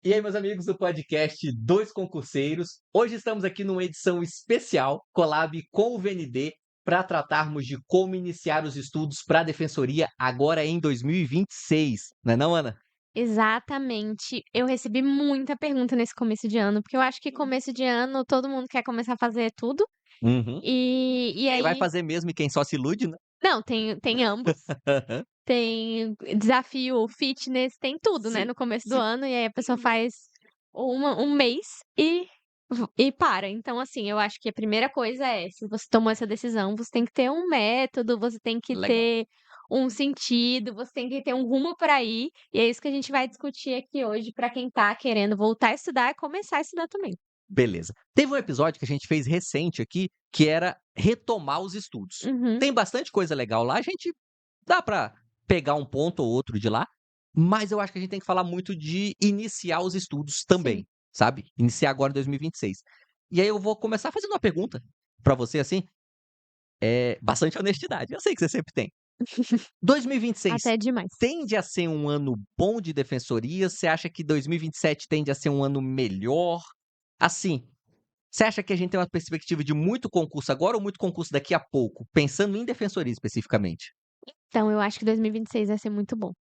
E aí, meus amigos do podcast Dois Concurseiros, hoje estamos aqui numa edição especial, collab com o VND, para tratarmos de como iniciar os estudos para a Defensoria agora em 2026, não é não, Ana? Exatamente. Eu recebi muita pergunta nesse começo de ano, porque eu acho que começo de ano todo mundo quer começar a fazer tudo, Uhum. e Quem vai aí fazer mesmo e quem só se ilude, né? não, tem ambos, tem desafio fitness, tem tudo, né, Sim, no começo do sim. ano, e aí a pessoa faz um mês e para. Então, assim, eu acho que a primeira coisa é, se você tomou essa decisão, você tem que ter um método, você tem que Legal. ter um sentido, você tem que ter um rumo para ir, e é isso que a gente vai discutir aqui hoje para quem tá querendo voltar a estudar e começar a estudar também. Beleza. Teve um episódio que a gente fez recente aqui, que era retomar os estudos. Uhum, Tem bastante coisa legal lá, a gente dá para pegar um ponto ou outro de lá, mas eu acho que a gente tem que falar muito de iniciar os estudos sim. também, sabe? Iniciar agora em 2026. E aí eu vou começar fazendo uma pergunta para você, assim, bastante honestidade, eu sei que você sempre tem. 2026 Até demais. tende a ser um ano bom de defensoria? Você acha que 2027 tende a ser um ano melhor? Assim, você acha que a gente tem uma perspectiva de muito concurso agora ou muito concurso daqui a pouco? Pensando em defensoria especificamente. Então eu acho que 2026 vai ser muito bom.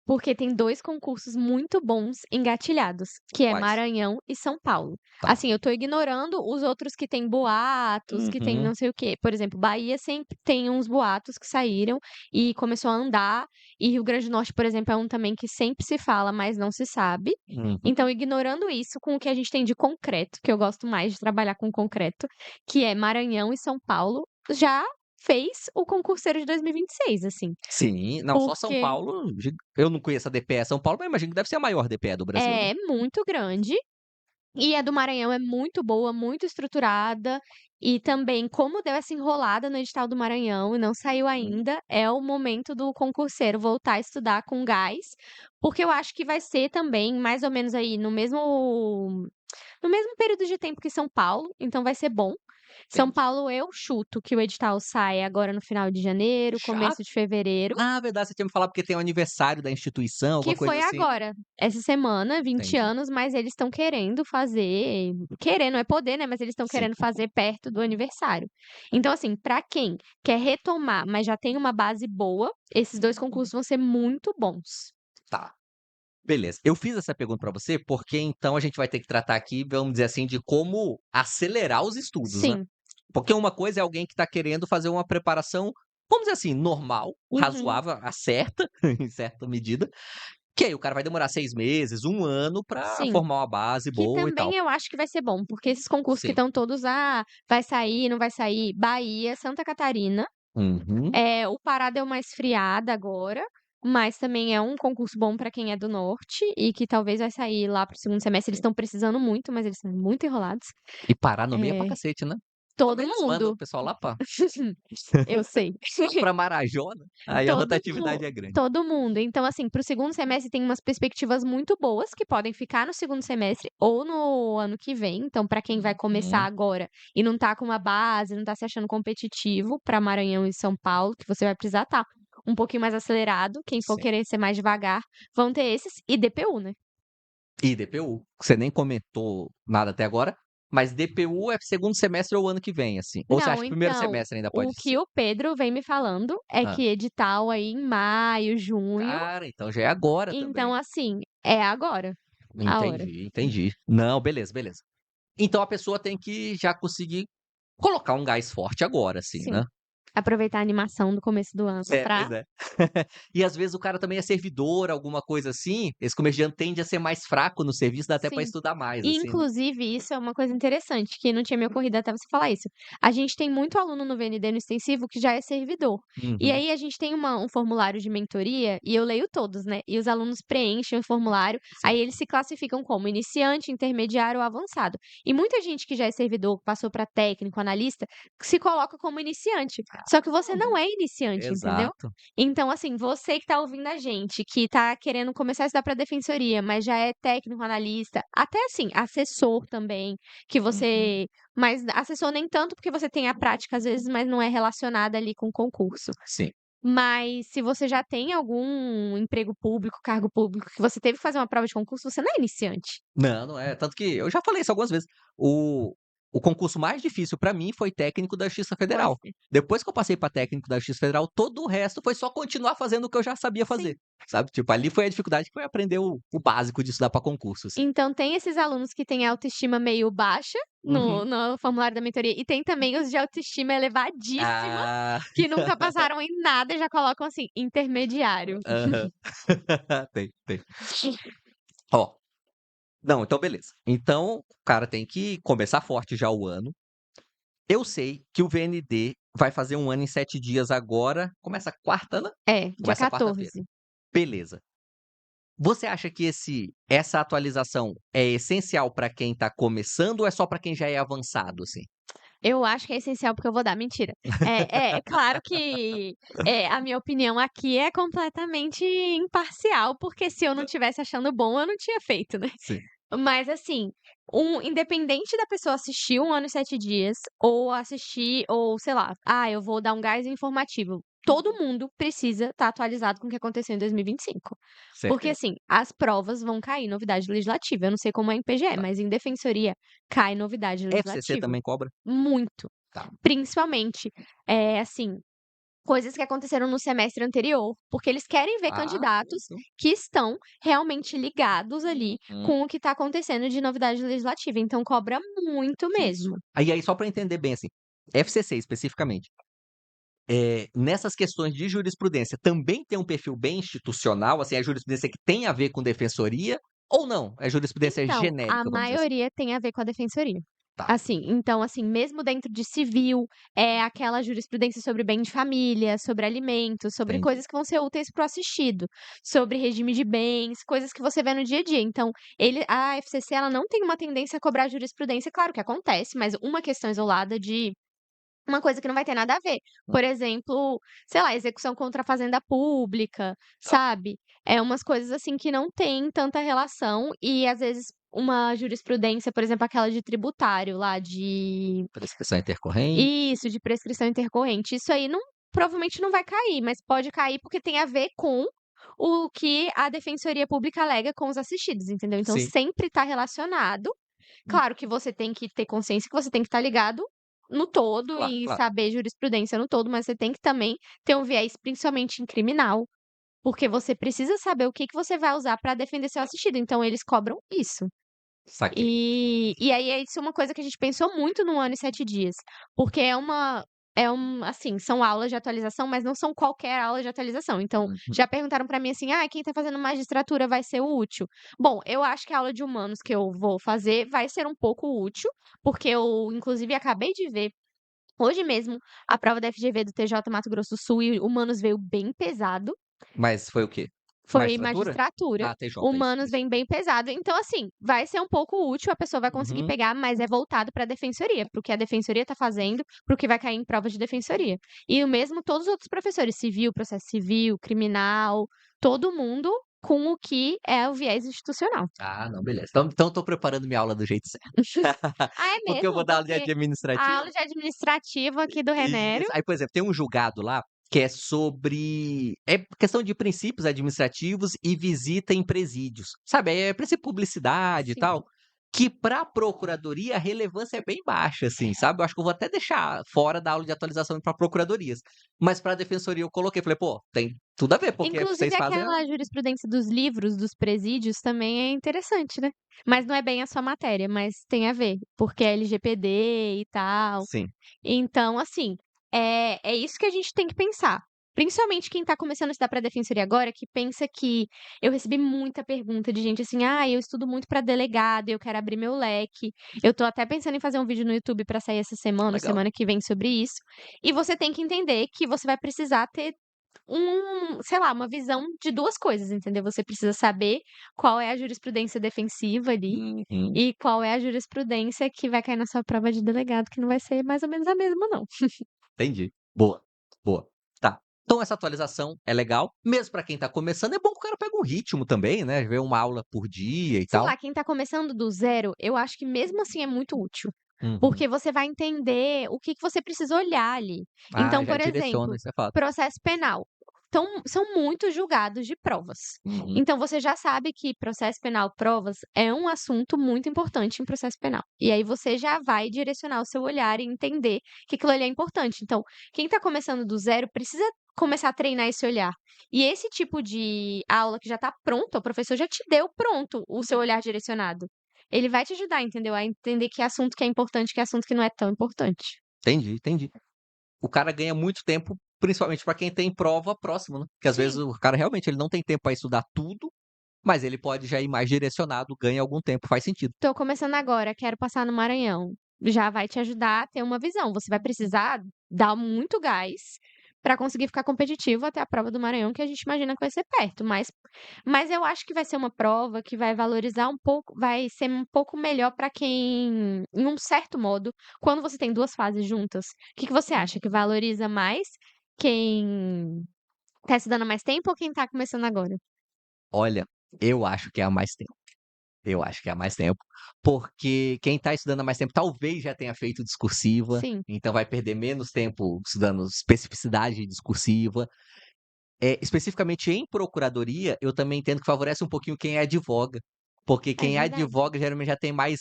Porque tem 2 concursos muito bons engatilhados, que é Quais? Maranhão e São Paulo. Tá. Assim, eu tô ignorando os outros que tem boatos, que tem Uhum. não sei o quê. Por exemplo, Bahia sempre tem uns boatos que saíram e começou a andar, e Rio Grande do Norte, por exemplo, é um também que sempre se fala, mas não se sabe. Uhum. Então, ignorando isso, com o que a gente tem de concreto, que eu gosto mais de trabalhar com concreto, que é Maranhão e São Paulo, já fez o concurseiro de 2026, assim. Sim, não, só São Porque Paulo, eu não conheço a DPE São Paulo, mas imagino que deve ser a maior DPE do Brasil, né? é muito grande, e a do Maranhão é muito boa, muito estruturada, e também como deu essa enrolada no edital do Maranhão e não saiu Hum. ainda, é o momento do concurseiro voltar a estudar com gás, porque eu acho que vai ser também mais ou menos aí no mesmo período de tempo que São Paulo, então vai ser bom. São Entendi. Paulo eu chuto que o edital sai agora no final de janeiro, Já? começo de fevereiro. Ah, verdade, você tinha me falado porque tem o aniversário da instituição, alguma Que coisa foi assim. agora, essa semana, 20 Entendi. anos, mas eles estão querendo fazer querendo, é poder, né, mas eles estão Sim, querendo fazer perto do aniversário. Então, assim, pra quem quer retomar, mas já tem uma base boa, esses 2 concursos vão ser muito bons. tá. Beleza. Eu fiz essa pergunta para você, porque então a gente vai ter que tratar aqui, vamos dizer assim, de como acelerar os estudos, né? Sim. Porque uma coisa é alguém que está querendo fazer uma preparação, vamos dizer assim, normal, Uhum. razoável, a certa, em certa medida, que aí o cara vai demorar 6 meses, 1 ano para Sim. formar uma base Que boa e tal. também eu acho que vai ser bom, porque esses concursos que Sim. estão todos: "Ah, vai sair, não vai sair", Bahia, Santa Catarina. Uhum. O Pará deu uma esfriada agora, mas também é um concurso bom para quem é do norte e que talvez vai sair lá para o segundo semestre. Eles estão precisando muito, mas eles estão muito enrolados. E parar no meio é pra Eh, cacete, né? Como Todo eles mandam o mundo. pessoal lá pra Eu sei. pra Marajó, né, aí a Todo rotatividade mu é grande. todo mundo. Então, assim, para o segundo semestre tem umas perspectivas muito boas que podem ficar no segundo semestre ou no ano que vem. Então, para quem vai começar Uhum. agora e não tá com uma base, não tá se achando competitivo para Maranhão e São Paulo, que você vai precisar estar um pouquinho mais acelerado, quem for Sim. querer ser mais devagar, vão ter esses e DPU, né. E DPU, você nem comentou nada até agora, mas DPU é segundo semestre ou ano que vem, assim? Ou você acha Não, que primeiro então, semestre ainda o pode que ser? o Pedro vem me falando é Hã. que edital aí em maio, junho, Cara, então já é agora então, também. assim, é agora a hora. Entendi, entendi. Não, beleza, beleza. Então a pessoa tem que já conseguir colocar um gás forte agora, assim, Sim. né? Aproveitar a animação do começo do ano É, pra pois é. E às vezes o cara também é servidor, alguma coisa assim, esse começo de ano tende a ser mais fraco no serviço, dá até pra sim. estudar mais, E assim, né? inclusive isso é uma coisa interessante, que não tinha me ocorrido até você falar isso. A gente tem muito aluno no VND no extensivo que já é servidor. E Uhum. aí a gente tem um formulário de mentoria, e eu leio todos, né, e os alunos preenchem o formulário, Sim. aí eles se classificam como iniciante, intermediário ou avançado. E muita gente que já é servidor, que passou para técnico, analista, se coloca como iniciante. Só que você Uhum. não é iniciante, entendeu? Exato. Então, assim, você que tá ouvindo a gente, que tá querendo começar a estudar para defensoria, mas já é técnico, analista, até assim, assessor também, que Uhum. você mas assessor nem tanto, porque você tem a prática às vezes, mas não é relacionada ali com o concurso. Sim. Mas se você já tem algum emprego público, cargo público, que você teve que fazer uma prova de concurso, você não é iniciante. Não, não é. Tanto que eu já falei isso algumas vezes. O concurso mais difícil pra mim foi técnico da Justiça Pois Federal. é. Depois que eu passei pra técnico da Justiça Federal, todo o resto foi só continuar fazendo o que eu já sabia Sim. fazer, sabe? Tipo, ali foi a dificuldade que foi aprender o básico de estudar pra concurso, assim. Então tem esses alunos que têm autoestima meio baixa Uhum. no formulário da mentoria, e tem também os de autoestima elevadíssima, Ah, que nunca passaram em nada e já colocam assim, intermediário. aham. Tem. Ó, não, então beleza. Então, o cara tem que começar forte já o ano. Eu sei que o VND vai fazer 1 ano em 7 dias agora. Começa quarta, né? É, dia Começa quarta-feira. 14. Beleza. Você acha que essa atualização é essencial pra quem tá começando ou é só pra quem já é avançado, assim? Eu acho que é essencial, porque eu vou dar mentira. É claro que, a minha opinião aqui é completamente imparcial, porque se eu não tivesse achando bom, eu não tinha feito, né. Sim. Mas assim, independente da pessoa assistir 1 ano e 7 dias, ou assistir ou sei lá, eu vou dar um gás informativo. Todo mundo precisa estar atualizado com o que aconteceu em 2025. Porque Certeza. assim, as provas vão cair novidade legislativa, eu não sei como é em PGE, Tá. mas em defensoria cai novidade FCC legislativa. também cobra? Muito. Tá. Principalmente, assim, coisas que aconteceram no semestre anterior, porque eles querem ver Ah, candidatos então. que estão realmente ligados ali Uhum. com o que está acontecendo de novidade legislativa, então cobra muito Sim. mesmo. Aí só pra entender bem, assim, FCC especificamente, nessas questões de jurisprudência, também tem um perfil bem institucional, assim, é jurisprudência que tem a ver com defensoria ou não? É jurisprudência Então, a genérica, vamos dizer assim? maioria tem a ver com a defensoria. Tá, Assim, então, assim, mesmo dentro de civil, é aquela jurisprudência sobre bem de família, sobre alimentos, sobre entendi. coisas que vão ser úteis para o assistido, sobre regime de bens, coisas que você vê no dia a dia. Então, a FCC ela não tem uma tendência a cobrar jurisprudência, claro que acontece, mas uma questão isolada de uma coisa que não vai ter nada a ver. Hum, Por exemplo, sei lá, execução contra a fazenda pública, tá. sabe? É umas coisas assim que não tem tanta relação e às vezes uma jurisprudência, por exemplo, aquela de tributário lá de Prescrição intercorrente. isso, de prescrição intercorrente. Isso aí não provavelmente não vai cair, mas pode cair porque tem a ver com o que a defensoria pública alega com os assistidos, entendeu? Então Sim. sempre está relacionado. Hum, Claro que você tem que ter consciência que você tem que estar ligado no todo claro, e claro. saber jurisprudência no todo, mas você tem que também ter um viés principalmente em criminal, porque você precisa saber o que que você vai usar para defender seu assistido, então eles cobram isso. Saquei. E aí isso é uma coisa que a gente pensou muito no ano e 7 dias, porque assim, são aulas de atualização, mas não são qualquer aula de atualização. Então, Uhum. já perguntaram pra mim assim: "Ah, quem tá fazendo magistratura vai ser útil?". Bom, eu acho que a aula de humanos que eu vou fazer vai ser um pouco útil, porque eu inclusive acabei de ver hoje mesmo a prova da FGV do TJ Mato Grosso do Sul e humanos veio bem pesado. Mas foi o quê? Foi Magistratura? magistratura, Ah, TJ, isso, humanos isso. vem bem pesado, então assim, vai ser um pouco útil, a pessoa vai conseguir Uhum. pegar, mas é voltado pra defensoria, para o que a defensoria tá fazendo, para o que vai cair em prova de defensoria. E o mesmo todos os outros professores, civil, processo civil, criminal, todo mundo com o que é o viés institucional. Ah, não, beleza. Então tô preparando minha aula do jeito certo. Ah, é Porque eu vou mesmo? dar aula de Porque a administrativo. aula de administrativo aqui do Renério Isso. Aí, por exemplo, tem um julgado lá que é sobre questão de princípios administrativos e visita em presídios, sabe, é princípio de publicidade e sim. tal, que pra procuradoria a relevância é bem baixa, assim, sabe. Eu acho que eu vou até deixar fora da aula de atualização pra procuradorias, mas pra defensoria eu coloquei, falei: "Pô, tem tudo a ver, porque o que Inclusive vocês fazem é". aquela jurisprudência dos livros dos presídios também é interessante, né. Mas não é bem a sua matéria, mas tem a ver, porque é LGPD e tal. Sim. Então, assim, é isso que a gente tem que pensar. Principalmente quem tá começando a estudar pra defensoria agora, que pensa que eu recebi muita pergunta de gente assim: "Ah, eu estudo muito pra delegado, eu quero abrir meu leque". Eu tô até pensando em fazer um vídeo no YouTube pra sair essa semana ou Legal. semana que vem sobre isso. E você tem que entender que você vai precisar ter sei lá, uma visão de 2 coisas, entendeu? Você precisa saber qual é a jurisprudência defensiva ali, Uhum. e qual é a jurisprudência que vai cair na sua prova de delegado, que não vai ser mais ou menos a mesma não. Entendi. Boa, boa. Tá. Então essa atualização é legal, mesmo pra quem tá começando, é bom que o cara pega um ritmo também, né, ver uma aula por dia e Sei tal. lá, quem tá começando do zero, eu acho que mesmo assim é muito útil. Uhum. porque você vai entender o que que você precisa olhar ali. Ah, Então, já por direciona, exemplo, isso é fato. processo penal. Então, são muitos julgados de provas. Uhum. Então, você já sabe que processo penal, provas, é um assunto muito importante em processo penal. E aí você já vai direcionar o seu olhar e entender que aquilo ali é importante. Então, quem está começando do zero precisa começar a treinar esse olhar. E esse tipo de aula que já está pronto, o professor já te deu pronto o seu olhar direcionado. Ele vai te ajudar, entendeu? A entender que assunto que é importante, que assunto que não é tão importante. Entendi, entendi. O cara ganha muito tempo, principalmente pra quem tem prova próxima, né, porque às vezes Sim. o cara realmente ele não tem tempo pra estudar tudo, mas ele pode já ir mais direcionado, ganha algum tempo, faz sentido. Tô começando agora, quero passar no Maranhão. Já vai te ajudar a ter uma visão. Você vai precisar dar muito gás para conseguir ficar competitivo até a prova do Maranhão, que a gente imagina que vai ser perto. Mas eu acho que vai ser uma prova que vai valorizar um pouco, vai ser um pouco melhor para quem, em um certo modo, quando você tem duas fases juntas. O que que você acha? Que valoriza mais quem tá estudando há mais tempo ou quem tá começando agora? Olha, eu acho que é há mais tempo. Eu acho que é há mais tempo, porque quem está estudando há mais tempo talvez já tenha feito discursiva, Sim, então vai perder menos tempo estudando especificidade discursiva. Especificamente em procuradoria, eu também entendo que favorece um pouquinho quem advoga, porque é quem verdade. advoga geralmente já tem mais,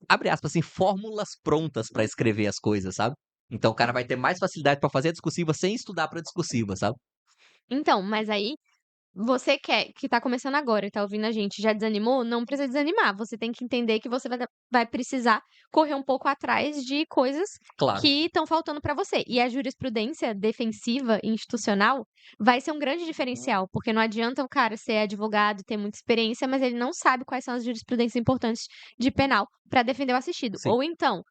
abre aspas, assim, fórmulas prontas para escrever as coisas, sabe. Então o cara vai ter mais facilidade para fazer a discursiva sem estudar pra discursiva, sabe. Então, mas aí você que tá começando agora e tá ouvindo a gente, já desanimou? Não precisa desanimar, você tem que entender que você vai precisar correr um pouco atrás de coisas Claro. que estão faltando pra você. E a jurisprudência defensiva e institucional vai ser um grande diferencial, porque não adianta o cara ser advogado e ter muita experiência, mas ele não sabe quais são as jurisprudências importantes de penal pra defender o assistido. Sim. Ou então,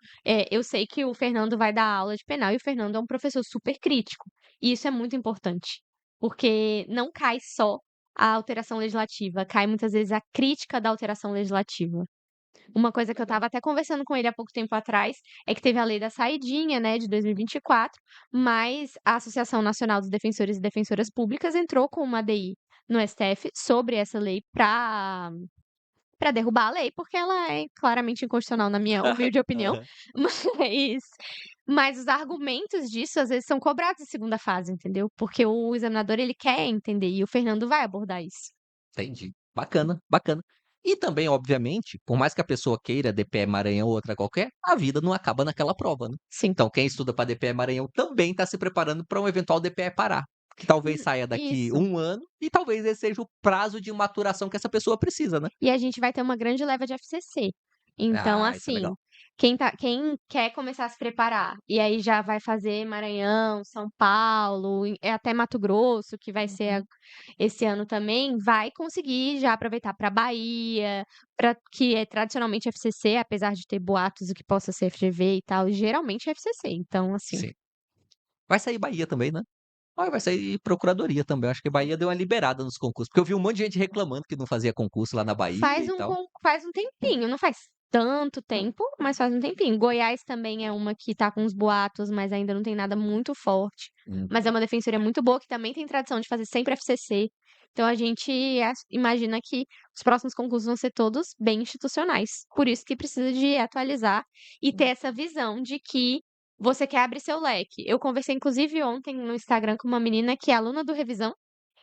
eu sei que o Fernando vai dar aula de penal e o Fernando é um professor super crítico, e isso é muito importante. Porque não cai só a alteração legislativa, cai muitas vezes a crítica da alteração legislativa. Uma coisa que eu estava até conversando com ele há pouco tempo atrás é que teve a lei da saidinha, né, de 2024, mas a Associação Nacional dos Defensores e Defensoras Públicas entrou com uma ADI no STF sobre essa lei para derrubar a lei, porque ela é claramente inconstitucional, na minha humilde opinião. Aham. Mas, mas os argumentos disso às vezes são cobrados em segunda fase, entendeu? Porque o examinador ele quer entender e o Fernando vai abordar isso. Entendi. Bacana, bacana. E também, obviamente, por mais que a pessoa queira DPE Maranhão ou outra qualquer, a vida não acaba naquela prova, né. Sim. Então quem estuda para DPE Maranhão também está se preparando para um eventual DPE Pará, que talvez saia daqui Isso. 1 ano e talvez esse seja o prazo de maturação que essa pessoa precisa, né. E a gente vai ter uma grande leva de FCC. Então, Ah, isso é assim, legal. quem quer começar a se preparar, e aí já vai fazer Maranhão, São Paulo, até Mato Grosso, que vai ser esse ano também, vai conseguir já aproveitar para Bahia, para que é tradicionalmente FCC, apesar de ter boatos do que possa ser FGV e tal, geralmente é FCC. Então, assim, Sim. Vai sair Bahia também, né. Ah, vai sair procuradoria também, acho que Bahia deu uma liberada nos concursos, porque eu vi um monte de gente reclamando que não fazia concurso lá na Bahia e tal. faz um tempinho, não faz tanto tempo, mas faz um tempinho. Goiás também é uma que tá com uns boatos, mas ainda não tem nada muito forte. Mas é Uhum. uma defensoria muito boa, que também tem tradição de fazer sempre FCC. Então a gente imagina que os próximos concursos vão ser todos bem institucionais. Por isso que precisa de atualizar e ter essa visão de que você quer abrir seu leque. Eu conversei inclusive ontem no Instagram com uma menina que é aluna do Revisão,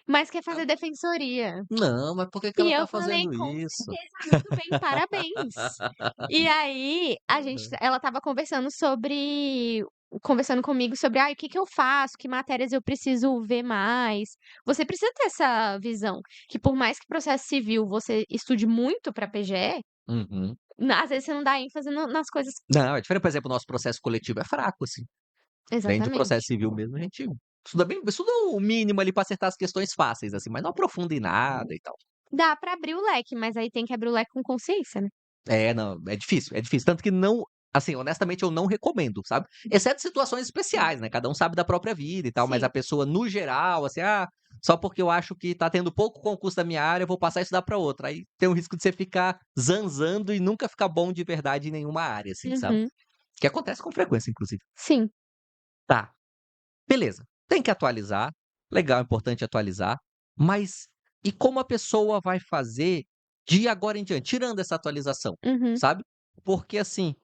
mas quer fazer defensoria. Não, mas por que que E ela eu tá falei: fazendo "Com isso? certeza, muito bem, parabéns". E aí, ela estava conversando comigo sobre: "Ai, o que que eu faço? Que matérias eu preciso ver mais?". Você precisa ter essa visão, que por mais que processo civil você estude muito para PGE, Uhum. às vezes você não dá ênfase nas coisas. Não, é diferente, por exemplo, o nosso processo coletivo é fraco, assim. Dentro de processo Exatamente. civil mesmo, a gente estuda o mínimo ali pra acertar as questões fáceis, assim, mas não aprofunda em nada e tal. Dá para abrir o leque, mas aí tem que abrir o leque com consciência, né. É, não, é difícil, é difícil. Tanto que não assim, honestamente, eu não recomendo, sabe. Exceto situações especiais, né, cada um sabe da própria vida e tal, mas a Sim. pessoa no geral, assim: "Ah, só porque eu acho que tá tendo pouco concurso da minha área, eu vou passar a estudar pra outra". Aí tem o risco de você ficar zanzando e nunca ficar bom de verdade em nenhuma área, assim, sabe. Uhum. Que acontece com frequência, inclusive. Sim. Tá. Beleza, tem que atualizar, legal, importante atualizar, mas e como a pessoa vai fazer de agora em diante, tirando essa atualização, Uhum. sabe? Porque assim,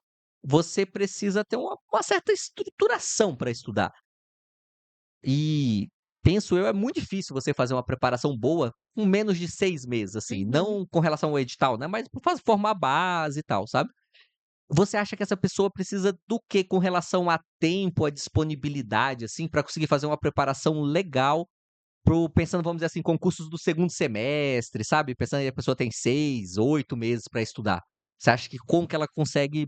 você precisa ter uma certa estruturação para estudar. E, penso eu, é muito difícil você fazer uma preparação boa com menos de 6 meses, assim, Uhum. não com relação ao edital, né, mas pra formar a base e tal, sabe. Você acha que essa pessoa precisa do quê com relação a tempo, a disponibilidade, assim, para conseguir fazer uma preparação legal pensando, vamos dizer assim, concursos do segundo semestre, sabe, pensando que a pessoa tem 6, 8 meses para estudar. Você acha que como que ela consegue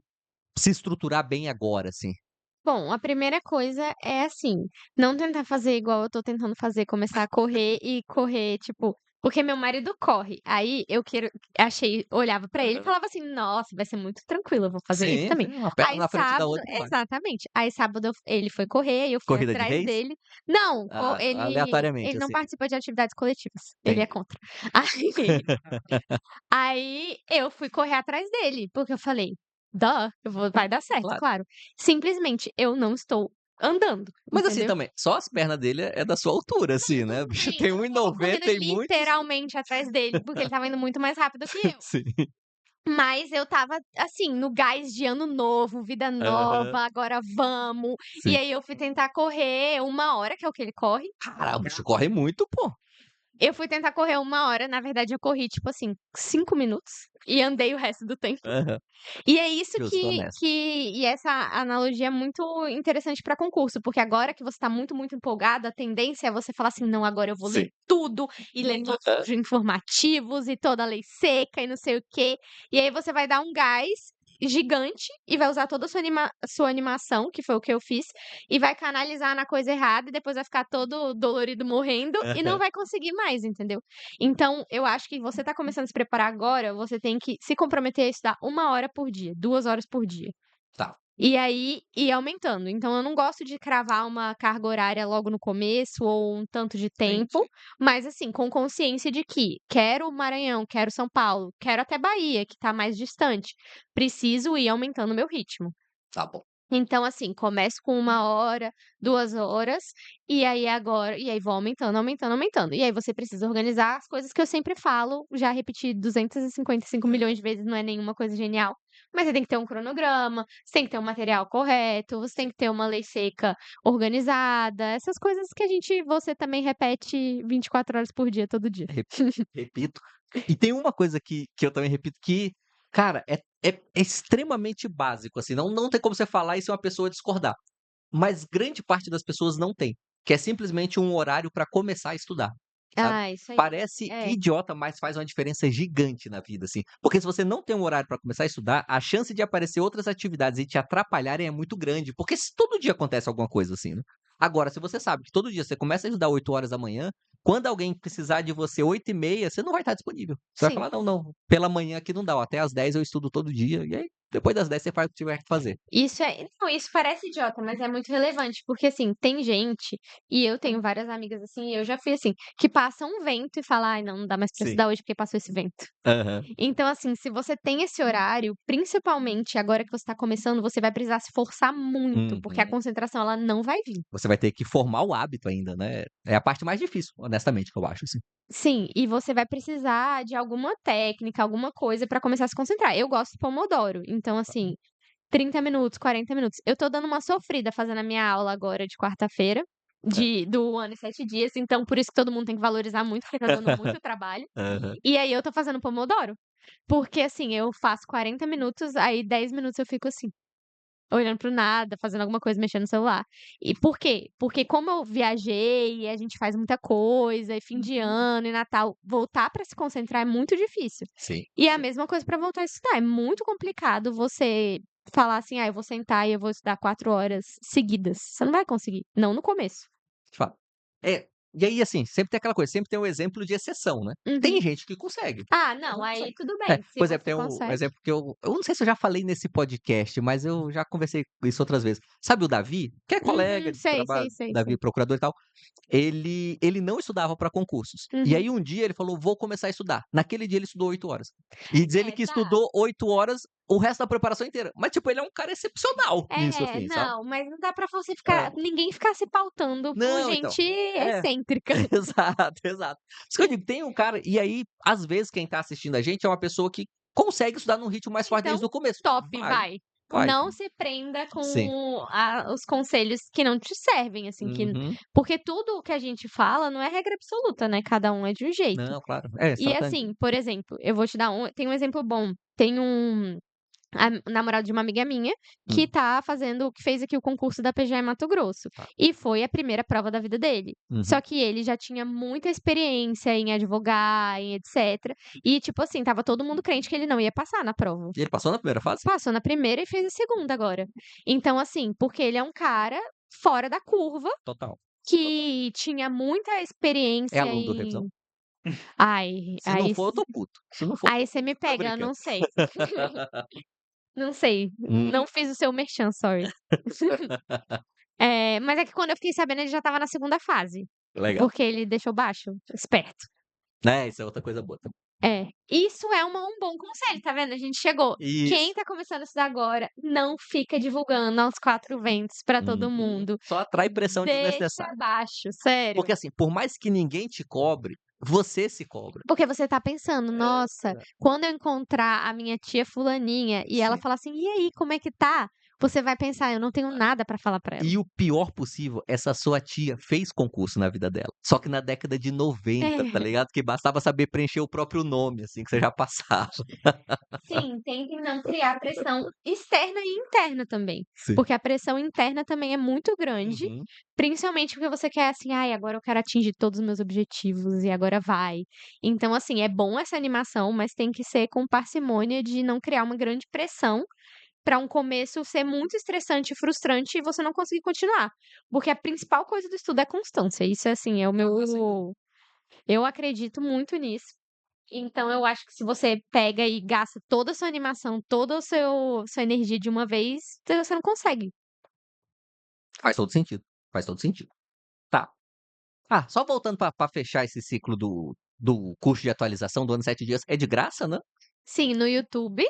se estruturar bem agora, assim? Bom, a primeira coisa é assim, não tentar fazer igual eu tô tentando fazer, começar a correr e correr, tipo porque meu marido corre, aí eu queiro olhava pra ele e Aham. falava assim: "Nossa, vai ser muito tranquilo, eu vou fazer isso Sim, também". sim, uma perna Aí na frente da sábado outra e vai. exatamente. Aí sábado ele foi correr, eu fui Corrida de atrás reis? dele. Não, Ah, ele aleatoriamente, não assim. participa de atividades coletivas, ele é Entendi. contra. Aí eu fui correr atrás dele, porque eu falei: eu vou vai dar certo, Claro. claro". Simplesmente eu não estou andando, Mas assim entendeu? também, só as pernas dele é da sua altura, assim, né, o Tudo bicho bem, tem eu um não e estava correndo noventa e muitos. literalmente atrás dele, porque ele estava indo muito mais rápido que eu. Sim. Mas eu estava, assim, no gás de ano novo, vida Aham. nova, agora vamos. E Sim. aí eu fui tentar correr 1 hora, que é o que ele corre. Caramba, o bicho corre muito, pô. Eu fui tentar correr 1 hora, na verdade eu corri, tipo assim, 5 minutos e andei o resto do tempo. Aham. E é isso Justo, honesto. e essa analogia é muito interessante para concurso, porque agora que você tá muito, muito empolgado, a tendência é você falar assim: "Não, agora eu vou ler Sim. tudo, e ler todos Aham. os informativos e toda a lei seca e não sei o quê". E aí você vai dar um gás gigante e vai usar toda a sua animação, que foi o que eu fiz, e vai canalizar na coisa errada e depois vai ficar todo dolorido morrendo e não Aham. vai conseguir mais, entendeu? Então, eu acho que você tá começando a se preparar agora, você tem que se comprometer a estudar 1 hora por dia, 2 horas por dia. Tá. E aí, ir aumentando. Então eu não gosto de cravar uma carga horária logo no começo ou um tanto de Sim, tempo, sim. mas assim, com consciência de que quero Maranhão, quero São Paulo, quero até Bahia, que tá mais distante. Preciso ir aumentando o meu ritmo. Tá bom. Então, assim, começo com 1 hora, 2 horas, e aí vou aumentando, aumentando, aumentando. E aí você precisa organizar as coisas que eu sempre falo, já repeti 255 milhões de vezes, não é nenhuma coisa genial, mas você tem que ter um cronograma, você tem que ter um material correto, você tem que ter uma lei seca organizada, essas coisas que você também repete 24 horas por dia, todo dia. Re repito. E tem uma coisa que eu também repito que, cara, é extremamente básico, assim, não tem como você falar isso e uma pessoa discordar, mas grande parte das pessoas não tem, que é simplesmente um horário para começar a estudar, sabe. Ah, isso aí. Parece É. idiota, mas faz uma diferença gigante na vida, assim, porque se você não tem um horário para começar a estudar, a chance de aparecer outras atividades e te atrapalharem é muito grande, porque se todo dia acontece alguma coisa assim, né. Agora, se você sabe que todo dia você começa a estudar 8 horas da manhã, quando alguém precisar de você 8h30, você não vai estar disponível. Você vai Sim. falar: "Não, não, pela manhã aqui não dá, ó, até às 10 eu estudo todo dia", e aí depois das 10 você faz o que tiver que fazer. Isso parece idiota, mas é muito relevante, porque, assim, tem gente, e eu tenho várias amigas assim, e eu já fui assim, que passa um vento e fala: "Ai não, não dá mais pra Sim. estudar hoje porque passou esse vento". Aham. Então, assim, se você tem esse horário, principalmente agora que você tá começando, você vai precisar se forçar muito, porque a Uhum. concentração ela não vai vir. Você vai ter que formar o hábito ainda, né. É a parte mais difícil, honestamente, que eu acho, assim. Sim, e você vai precisar de alguma técnica, alguma coisa pra começar a se concentrar. Eu gosto do Pomodoro, então, assim, 30 minutos, 40 minutos. Eu tô dando uma sofrida fazendo a minha aula agora de quarta-feira, É. do ano e 7 dias, então por isso que todo mundo tem que valorizar muito, porque tá dando muito trabalho. Aham. E aí eu tô fazendo pomodoro, porque assim, eu faço 40 minutos, aí 10 minutos eu fico assim, olhando para o nada, fazendo alguma coisa, mexendo no celular. E por quê? Porque como eu viajei e a gente faz muita coisa, e fim de ano e Natal, voltar pra se concentrar é muito difícil. Sim, E é a sim. mesma coisa pra voltar a estudar, é muito complicado você falar assim: "Ah, eu vou sentar e eu vou estudar 4 horas seguidas", você não vai conseguir, não no começo. De fato. É, e aí, assim, sempre tem aquela coisa, sempre tem um exemplo de exceção, né. Tem Uhum. gente que consegue. Ah, não, aí tudo É, bem, se por exemplo, você tem um consegue. exemplo que eu não sei se eu já falei nesse podcast, mas eu já conversei isso outras vezes. Sabe o Davi, que é colega Uhum, de sei, trabalho, sei, sei, Davi sei. procurador e tal, ele não estudava para concursos. E Uhum. aí um dia ele falou: "Vou começar a estudar". Naquele dia ele estudou 8 horas. E diz ele É, que tá. estudou 8 horas o resto da preparação inteira. Mas, tipo, ele é um cara excepcional nisso, É, assim, sabe. não, mas não dá pra você É. ficar ninguém ficar se pautando por Não, então. gente É. excêntrica. Exato, exato. Isso que eu digo, tem um cara e aí, às vezes, quem tá assistindo a gente é uma pessoa que consegue estudar num ritmo mais forte Então, desde o começo. top, Vai. vai. Vai. não se prenda Sim. com os conselhos que não te servem, assim, Uhum. porque tudo o que a gente fala não é regra absoluta, né, cada um é de um jeito. Não, claro. É, se E tratando assim, por exemplo, eu vou te dar tem um exemplo bom, tem um namorado de uma amiga minha, que hum, que fez aqui o concurso da PGA em Mato Grosso, tá. e foi a primeira prova da vida dele. Uhum. Só que ele já tinha muita experiência em advogar, em etcétera, e tipo assim, estava todo mundo crente que ele não ia passar na prova. E ele passou na primeira fase? Passou na primeira e fez a segunda agora. Então assim, porque ele é um cara fora da curva, Total. que tinha muita É experiência aluno do revisão? em ai, Se não for, eu tô puto. Se não for, aí você me tô pega, eu brincando. não sei. Não sei, Hum, não fiz o seu merchan, sorry. Mas é que quando eu fiquei sabendo ele já estava na segunda fase, legal. porque ele deixou baixo, esperto. Né, isso é outra coisa boa também. É, isso é um bom conselho, tá vendo? A gente chegou. Quem Isso. tá começando a estudar agora, não fica divulgando aos 4 ventos pra todo Uhum. mundo. Só atrai pressão Deixa desnecessária. baixo, sério. Porque assim, por mais que ninguém te cobre, você se cobra. Porque você tá pensando: "Nossa, É. quando eu encontrar a minha tia fulaninha e ela Sim. falar assim: 'E aí, como é que tá?'", você vai pensar: "Eu não tenho nada pra falar pra ela". E o pior possível, essa sua tia fez concurso na vida dela. Só que na década de 90, tá É. ligado? Que bastava saber preencher o próprio nome, assim, que você já passava. Sim, tentem não criar pressão externa e interna também, Sim. porque a pressão interna também é muito grande, Uhum. principalmente porque você quer assim: "Ai, agora eu quero atingir todos os meus objetivos e agora vai". Então, assim, é bom essa animação, mas tem que ser com parcimônia de não criar uma grande pressão para um começo ser muito estressante e frustrante e você não conseguir continuar, porque a principal coisa do estudo é constância, isso é assim, é o meu eu acredito muito nisso. Então eu acho que se você pega e gasta toda a sua animação, toda o sua energia de uma vez, você não consegue. Faz todo sentido. Faz todo sentido. Tá. Ah, só voltando pra fechar esse ciclo do curso de atualização do ano 7 dias, é de graça, né? Sim, no YouTube,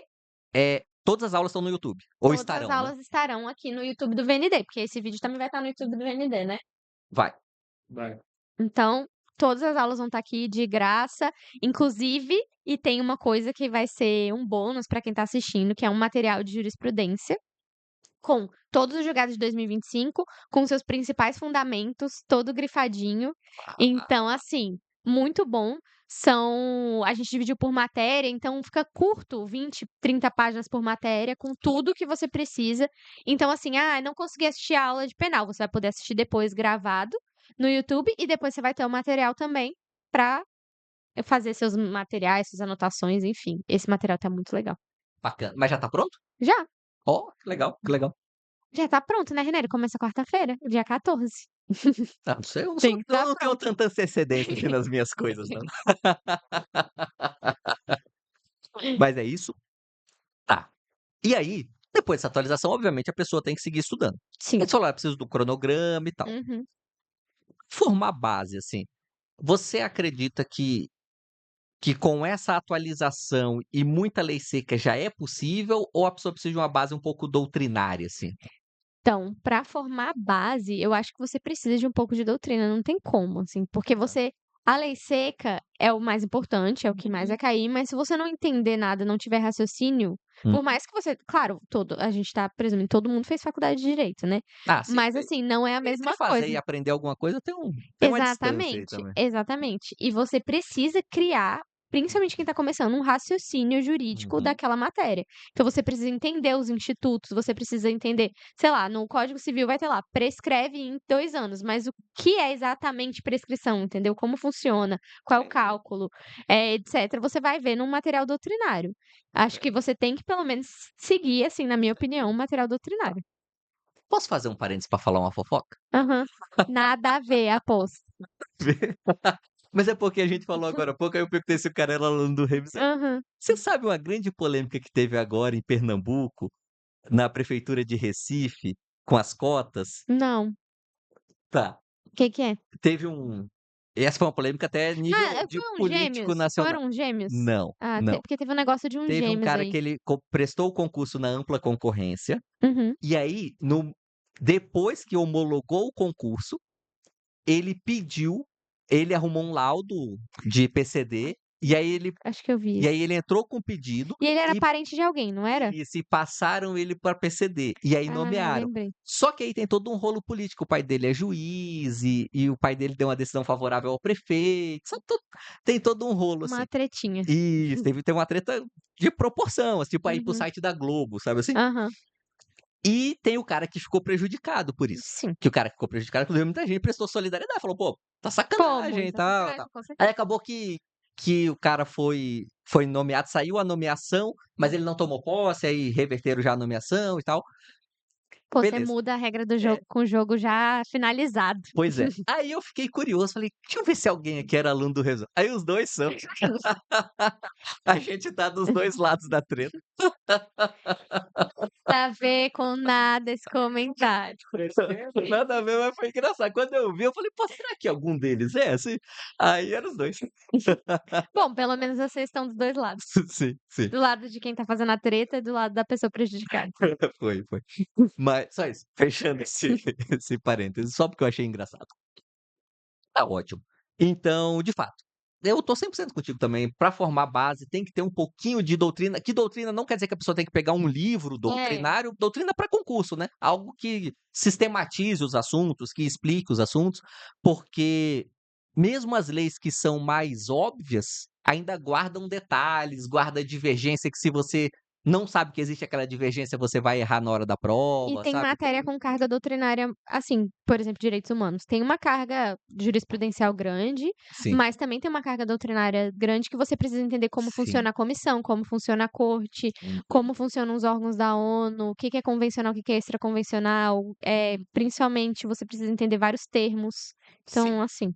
Todas as aulas estão no YouTube, ou todas as estarão, né? aulas estarão aqui no YouTube do VND, porque esse vídeo também vai estar no YouTube do VND, né. Vai. Vai. Então, todas as aulas vão estar aqui de graça, inclusive e tem uma coisa que vai ser um bônus para quem está assistindo, que é um material de jurisprudência, com todos os julgados de 2025, com seus principais fundamentos, todo grifadinho. Então, assim, muito bom. A gente dividiu por matéria, então fica curto, 20, 30 páginas por matéria, com tudo que você precisa. Então, assim, não consegui assistir a aula de penal, você vai poder assistir depois gravado no YouTube e depois você vai ter o material também para fazer seus materiais, suas anotações, enfim. Esse material tá muito legal. Bacana. Mas já tá pronto? Já. Ó, que legal, que legal. Já tá pronto, né, Renê? Ele começa quarta-feira, dia 14. Ah, não sei, Tem que eu estar não tenho pronto. tanta antecedência, assim, nas minhas coisas não. Mas é isso? Tá. E aí, depois dessa atualização, obviamente, a pessoa tem que seguir estudando. Sim. Aí você falou: "Ah, preciso do cronograma e tal". Uhum. Formar base, assim, você acredita que com essa atualização e muita lei seca já é possível ou a pessoa precisa de uma base um pouco doutrinária, assim? Então, para formar base, eu acho que você precisa de um pouco de doutrina, não tem como, assim, porque Tá. a lei seca é o mais importante, é o que mais vai cair, mas se você não entender nada, não tiver raciocínio, Hum. por mais que você claro, a gente tá presumindo, todo mundo fez faculdade de direito, né, Ah, sim, mas assim, não é a entre mesma fazer coisa. e aprender alguma coisa tem uma distância aí Exatamente, também. exatamente. E você precisa criar, principalmente quem está começando, um raciocínio jurídico Uhum. daquela matéria. Então você precisa entender os institutos, você precisa entender, sei lá, no Código Civil vai ter lá, prescreve em 2 anos, mas o que é exatamente prescrição, entendeu? Como funciona, qual é o cálculo, etcétera, você vai ver num material doutrinário. Acho que você tem que pelo menos seguir, assim, na minha opinião, um material doutrinário. Posso fazer um parênteses pra falar uma fofoca? Aham. Nada a ver, aposto. Mas é porque a gente falou agora há pouco, aí eu perguntei se o cara era aluno do revisão. Aham. Você sabe uma grande polêmica que teve agora em Pernambuco, na prefeitura de Recife, com as cotas? Não. Tá, Que é? teve essa foi uma polêmica até nível de Foi um político Gêmeos? nacional. Foram uns Gêmeos? Não, Ah, não. porque teve um negócio de uns Teve um Gêmeos cara aí. que ele prestou o concurso na ampla concorrência, Uhum. e aí depois que homologou o concurso, ele arrumou um laudo de PCD E aí ele Acho que eu vi e isso. aí ele entrou com o pedido E ele era e parente de alguém, não era? se passaram ele para PCD, e aí Ah, nomearam. lembrei. Só que aí tem todo um rolo político, o pai dele é juiz e o pai dele deu uma decisão favorável ao prefeito, sabe, tem todo um rolo, assim. Uma tretinha. Isso, tem uma treta de proporção, assim, tipo aí para o Uhum. site da Globo, sabe assim? Aham. E tem o cara que ficou prejudicado por isso. Sim. Que o cara que ficou prejudicado, inclusive muita gente prestou solidariedade, falou: "Pô, tá Pô, sacanagem e muita tal, sacanagem, tal". com Aí certeza. acabou que o cara foi nomeado, saiu a nomeação, mas ele não tomou posse, aí reverteram já a nomeação e tal. Pô, você Beleza. muda a regra do É, jogo com o jogo já finalizado. pois é. Aí eu fiquei curioso, falei: "Deixa eu ver se alguém aqui era aluno do Resan". Aí os 2 são. A gente tá dos 2 lados da treta. Nada a ver com nada esse comentário. Nada a ver, mas foi engraçado. Quando eu vi, eu falei: "Pô, será que algum deles é assim?" Aí eram os 2. Bom, pelo menos vocês estão dos 2 lados. Sim, sim. Do lado de quem tá fazendo a treta e do lado da pessoa prejudicada. Foi, foi. Mas só isso, fechando esse parêntese, só porque eu achei engraçado. Tá ótimo. Então, de fato, eu tô 100% contigo também, pra formar base tem que ter um pouquinho de doutrina, que doutrina não quer dizer que a pessoa tem que pegar um livro É. doutrinário, doutrina para concurso, né, algo que sistematize os assuntos, que explique os assuntos, porque mesmo as leis que são mais óbvias, ainda guardam detalhes, guarda divergência que se você não sabe que existe aquela divergência, você vai errar na hora da E prova, tem sabe, matéria tem com carga doutrinária, assim, por exemplo, direitos humanos, tem uma carga jurisprudencial grande, sim, mas também tem uma carga doutrinária grande que você precisa entender como sim. funciona a comissão, como funciona a corte, Uhum. como funcionam os órgãos da ONU, o que que é convencional, o que que é extraconvencional, principalmente você precisa entender vários termos. Sim. Então, assim,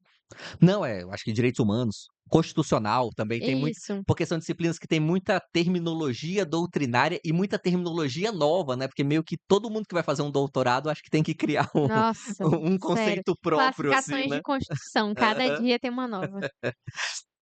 Não, eu acho que direitos humanos, constitucional também tem muito, isso. porque são disciplinas que têm muita terminologia doutrinária e muita terminologia nova, né, porque meio que todo mundo que vai fazer um doutorado acho que tem que criar um Nossa, um sério. conceito próprio, assim, Classificações de né. Constituição, cada dia tem uma nova.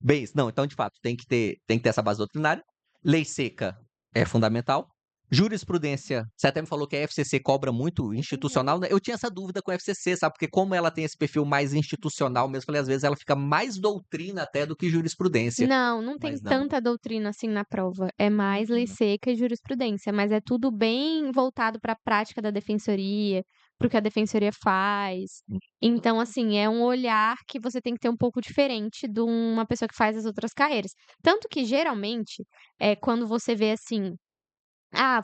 Bem, não, então de fato tem que ter essa base doutrinária. Lei seca é fundamental. Jurisprudência, você até me falou que a FCC cobra muito Uhum. institucional, né, eu tinha essa dúvida com a FCC, sabe, porque como ela tem esse perfil mais institucional mesmo, falei: "Às vezes ela fica mais doutrina até do que jurisprudência", Não, não tem mas não. tanta doutrina assim na prova. É mais lei Uhum. seca e jurisprudência, mas é tudo bem voltado para a prática da defensoria, para o que a defensoria faz. Então, assim, é um olhar que você tem que ter um pouco diferente de uma pessoa que faz as outras carreiras. Tanto que, geralmente, quando você vê assim,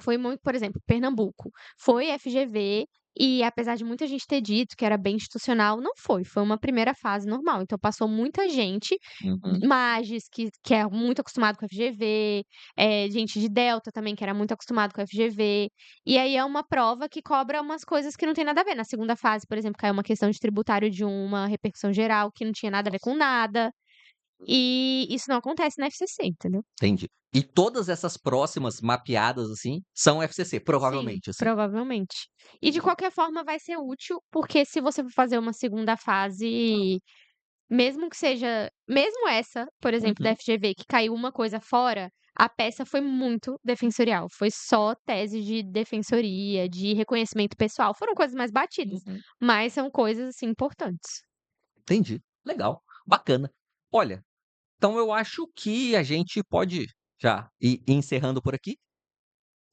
foi muito, por exemplo, Pernambuco, foi FGV e apesar de muita gente ter dito que era bem institucional, não foi, foi uma primeira fase normal, então passou muita gente, Uhum. Magis que é muito acostumado com FGV, gente de Delta também que era muito acostumado com FGV, e aí é uma prova que cobra umas coisas que não tem nada a ver. Na segunda fase, por exemplo, caiu uma questão de tributário de uma repercussão geral que não tinha nada a ver Nossa, com nada, e isso não acontece na FCC, entendeu? entendi. E todas essas próximas mapeadas, assim, são FCC, Sim, provavelmente, assim? provavelmente. E de qualquer forma vai ser útil, porque se você for fazer uma segunda fase, mesmo que seja mesmo essa, por exemplo, da Uhum, FGV, que caiu uma coisa fora, a peça foi muito defensorial, foi só tese de defensoria, de reconhecimento pessoal, foram coisas mais batidas, uhum. mas são coisas, assim, importantes. Entendi, legal, bacana. Olha, então eu acho que a gente pode já ir encerrando por aqui.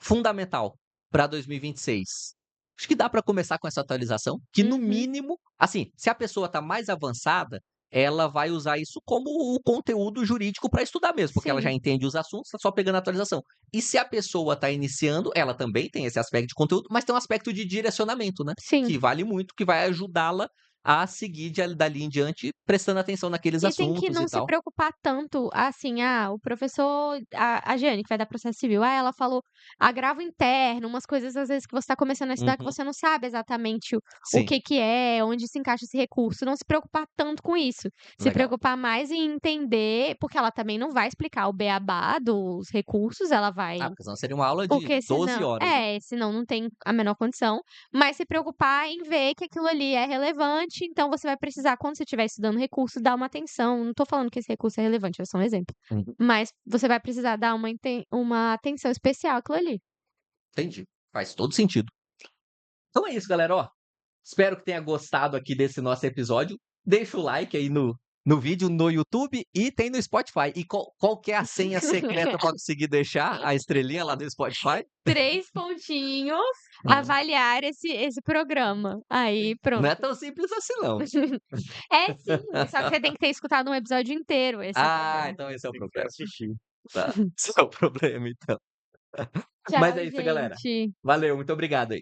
Fundamental para 2026. Acho que dá para começar com essa atualização, que no Uhum. mínimo, assim, se a pessoa está mais avançada, ela vai usar isso como o conteúdo jurídico para estudar mesmo, porque ela já Sim, entende os assuntos, está só pegando a atualização. E se a pessoa está iniciando, ela também tem esse aspecto de conteúdo, mas tem um aspecto de direcionamento, né, sim. que vale muito, que vai ajudá-la a seguir dali em diante, prestando atenção naqueles E tem que assuntos e não se tal. preocupar tanto, assim, o professor a Jane, que vai dar processo civil, ela falou agravo interno, umas coisas, às vezes, que você está começando a estudar que Uhum, você não sabe exatamente o sim, que que é, onde se encaixa esse recurso, não se preocupar tanto com isso. Se legal. preocupar mais em entender, porque ela também não vai explicar o beabá dos recursos, ela Ah, vai porque senão seria uma aula de porque 12 senão horas, né. senão não tem a menor condição, mas se preocupar em ver que aquilo ali é relevante, então você vai precisar, quando você estiver estudando recurso, dar uma atenção, não tô falando que esse recurso é relevante, é só um exemplo, Uhum. mas você vai precisar dar uma atenção especial àquilo ali. Entendi, faz todo sentido. Então é isso galera, ó, espero que tenha gostado aqui desse nosso episódio, deixa o like aí no vídeo no YouTube e tem no Spotify. E qual que é a senha secreta para conseguir deixar a estrelinha lá no Spotify? 3 pontinhos, Hum. avaliar esse programa. Aí Não é pronto. tão simples assim não. É sim, só que você tem que ter escutado um episódio inteiro, esse é o Ah, problema. então esse é o Tem que problema. assistir. Tá, esse é o problema então. Mas Tchau, é isso, galera. gente. Valeu, muito obrigado aí.